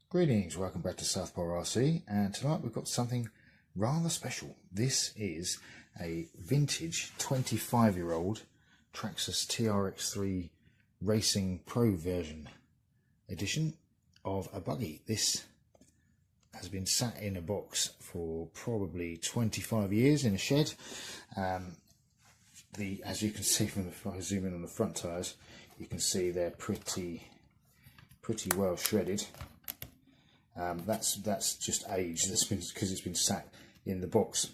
Greetings, welcome back to Southpaw RC, and tonight we've got something rather special. This is a vintage 25-year-old Traxxas TRX-3 Racing Pro version edition of a buggy. This has been sat in a box for probably 25 years in a shed. As you can see from if I zoom in on the front tyres, you can see they're pretty well shredded. That's just age. That's been because it's been sat in the box.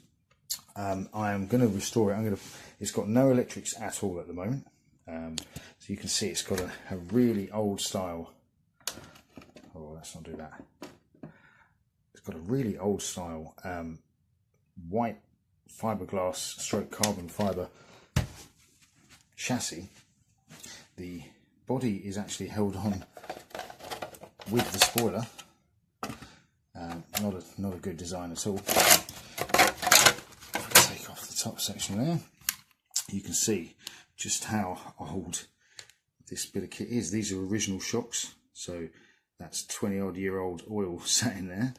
I am going to restore it. It's got no electrics at all at the moment. So you can see it's got a really old style. Oh, let's not do that. It's got a really old style white fiberglass stroke carbon fiber chassis. The body is actually held on with the spoiler. Not a good design at all. Take off the top section there. You can see just how old this bit of kit is. These are original shocks, so that's 20-odd-year-old oil sat in there,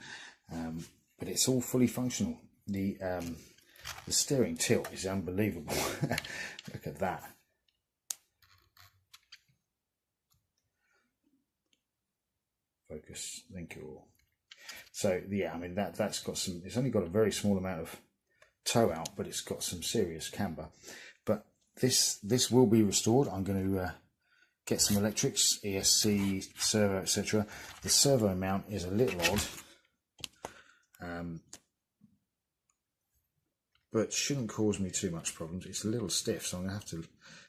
but it's all fully functional. The steering tilt is unbelievable. Look at that. Focus, thank you all. So yeah, I mean that's got some. It's only got a very small amount of toe out, but it's got some serious camber. But this will be restored. I'm going to get some electrics, ESC, servo, etc. The servo mount is a little odd, but shouldn't cause me too much problems. It's a little stiff, so I'm going to have to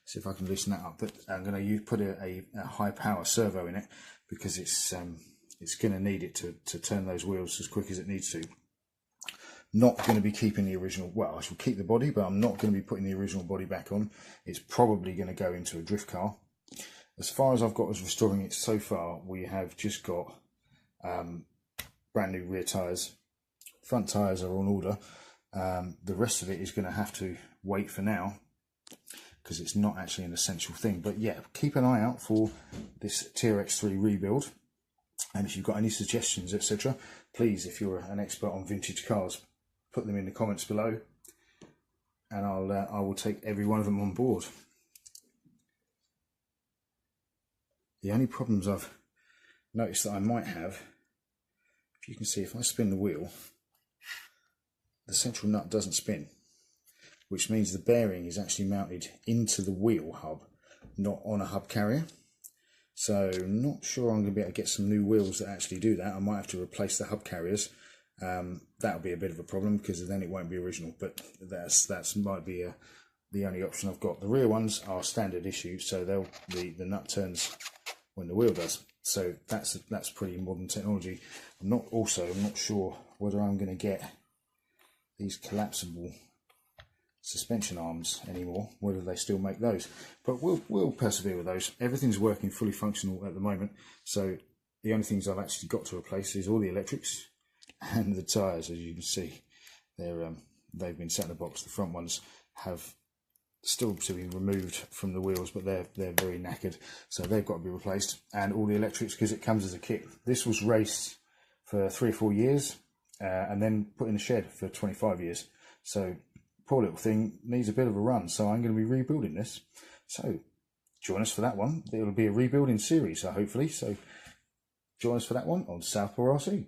see if I can loosen that up. But I'm going to put a high power servo in it because it's going to need it to turn those wheels as quick as it needs to. Not going to be keeping the original, well, I shall keep the body, but I'm not going to be putting the original body back on. It's probably going to go into a drift car. As far as I've got as restoring it so far, we have just got brand new rear tyres. Front tyres are on order. The rest of it is going to have to wait for now because it's not actually an essential thing. But yeah, keep an eye out for this TRX-3 rebuild. And if you've got any suggestions, etc., please, if you're an expert on vintage cars, put them in the comments below, and I will take every one of them on board. The only problems I've noticed that I might have, if you can see, if I spin the wheel, the central nut doesn't spin, which means the bearing is actually mounted into the wheel hub, not on a hub carrier. So not sure I'm going to be able to get some new wheels that actually do that. I might have to replace the hub carriers. That'll be a bit of a problem because then it won't be original, but that's might be the only option I've got. The rear ones are standard issue, so the nut turns when the wheel does. So that's pretty modern technology. I'm not sure whether I'm going to get these collapsible suspension arms anymore, whether they still make those, but we'll persevere with those. Everything's working fully functional at the moment, so the only things I've actually got to replace is all the electrics and the tyres. As you can see, they've been set in a box. The front ones have still to be removed from the wheels, but they're very knackered, so they've got to be replaced, and all the electrics because it comes as a kit. This was raced for 3 or 4 years and then put in the shed for 25 years, so poor little thing needs a bit of a run, so I'm going to be rebuilding this. So join us for that one. It'll be a rebuilding series, hopefully. So join us for that one on Southpaw RC.